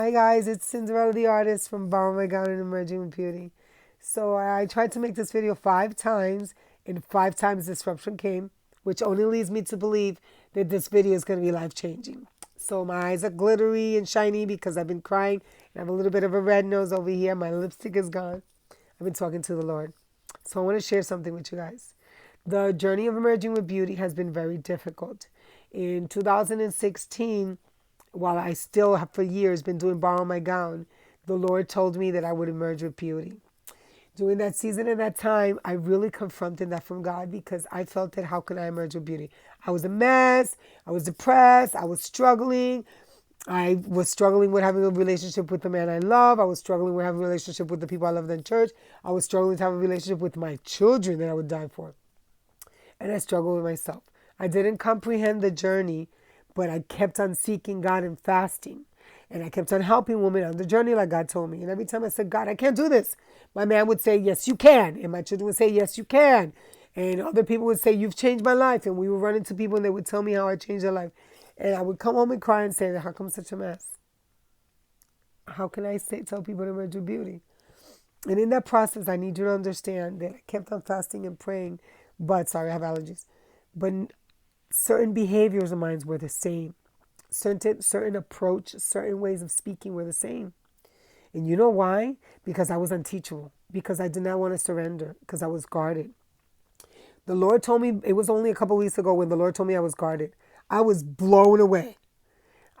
Hi guys, it's Cinderella the artist from Borrow My Gown and Emerging with Beauty. So I tried to make this video 5 times, and 5 times disruption came, which only leads me to believe that this video is going to be life changing. So my eyes are glittery and shiny because I've been crying, and I have a little bit of a red nose over here. My lipstick is gone. I've been talking to the Lord. So I want to share something with you guys. The journey of emerging with beauty has been very difficult. In 2016, while I still have for years been doing Borrow My Gown, the Lord told me that I would emerge with beauty. During that season and that time, I really confronted that from God because I felt that how can I emerge with beauty? I was a mess. I was depressed. I was struggling. I was struggling with having a relationship with the man I love. I was struggling with having a relationship with the people I loved in church. I was struggling to have a relationship with my children that I would die for. And I struggled with myself. I didn't comprehend the journey, but I kept on seeking God and fasting. And I kept on helping women on the journey like God told me. And every time I said, God, I can't do this, my man would say, yes, you can. And my children would say, yes, you can. And other people would say, you've changed my life. And we would run into people and they would tell me how I changed their life. And I would come home and cry and say, how come such a mess? How can I tell people to emerge with beauty? And in that process, I need you to understand that I kept on fasting and praying, but sorry, I have allergies. But certain behaviors of mine were the same. Certain approach, certain ways of speaking were the same. And you know why? Because I was unteachable. Because I did not want to surrender. Because I was guarded. The Lord told me, it was only a couple weeks ago when the Lord told me I was guarded. I was blown away.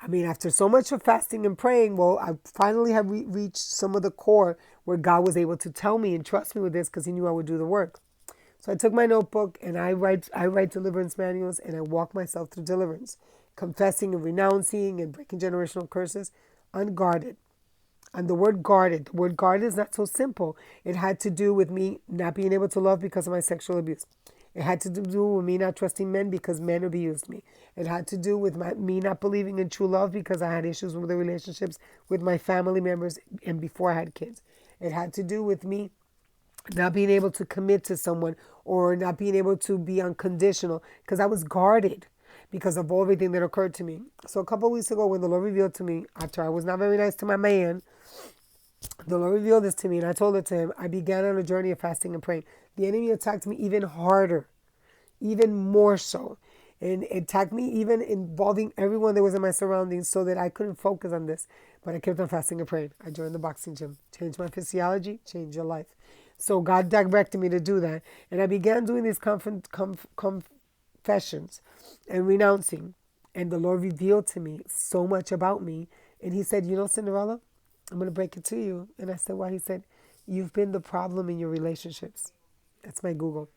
I mean, after so much of fasting and praying, well, I finally have reached some of the core where God was able to tell me and trust me with this because He knew I would do the work. So I took my notebook and I write deliverance manuals and I walk myself through deliverance, confessing and renouncing and breaking generational curses, unguarded. And the word guarded is not so simple. It had to do with me not being able to love because of my sexual abuse. It had to do with me not trusting men because men abused me. It had to do with me not believing in true love because I had issues with the relationships with my family members and before I had kids. It had to do with me not being able to commit to someone or not being able to be unconditional because I was guarded because of everything that occurred to me. So a couple of weeks ago when the Lord revealed to me, after I was not very nice to my man, the Lord revealed this to me and I told it to him. I began on a journey of fasting and praying. The enemy attacked me even harder, even more so. And it attacked me even involving everyone that was in my surroundings so that I couldn't focus on this. But I kept on fasting and praying. I joined the boxing gym. Changed my physiology, changed your life. So God directed me to do that. And I began doing these confessions and renouncing. And the Lord revealed to me so much about me. And He said, Cinderella, I'm going to break it to you. And I said, why? He said, you've been the problem in your relationships. That's my Google.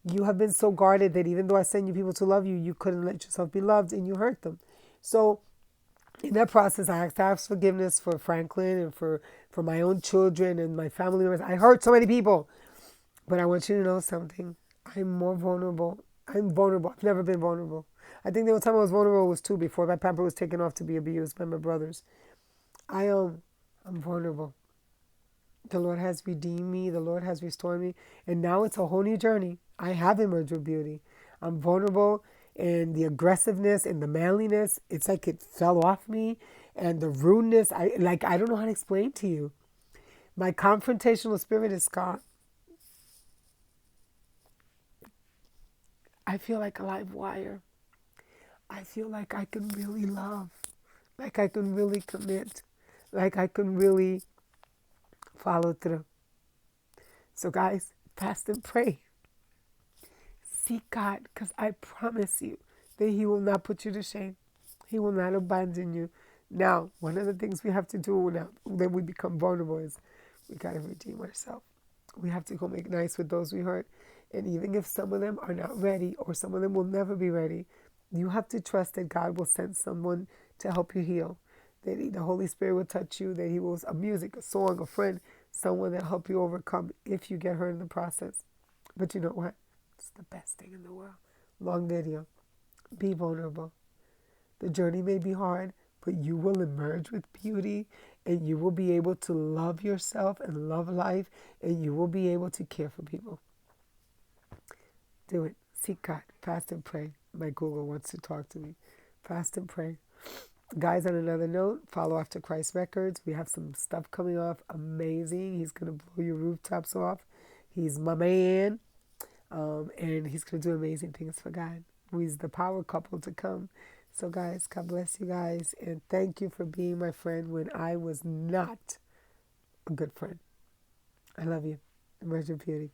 You have been so guarded that even though I send you people to love you, you couldn't let yourself be loved and you hurt them. So in that process, I had to ask forgiveness for Franklin and for my own children and my family members. I hurt so many people. But I want you to know something. I'm more vulnerable. I'm vulnerable. I've never been vulnerable. I think the only time I was vulnerable was two before my pamper was taken off to be abused by my brothers. I'm vulnerable. The Lord has redeemed me. The Lord has restored me. And now it's a whole new journey. I have emerged with beauty. I'm vulnerable and the aggressiveness and the manliness, it's like it fell off me. And the rudeness, I don't know how to explain to you. My confrontational spirit is gone. I feel like a live wire. I feel like I can really love. Like I can really commit. Like I can really follow through. So guys, fast and pray. Seek God, because I promise you that He will not put you to shame. He will not abandon you. Now, one of the things we have to do now that we become vulnerable is we got to redeem ourselves. We have to go make nice with those we hurt. And even if some of them are not ready or some of them will never be ready, you have to trust that God will send someone to help you heal. That the Holy Spirit will touch you, that He will, a music, a song, a friend, someone that help you overcome if you get hurt in the process. But you know what? It's the best thing in the world. Long video. Be vulnerable. The journey may be hard, but you will emerge with beauty and you will be able to love yourself and love life and you will be able to care for people. Do it. Seek God. Fast and pray. My Google wants to talk to me. Fast and pray. Guys, on another note, follow After Christ Records. We have some stuff coming off amazing. He's going to blow your rooftops off. He's my man. And he's going to do amazing things for God. He's the power couple to come. So, guys, God bless you guys. And thank you for being my friend when I was not a good friend. I love you. Emergent Beauty.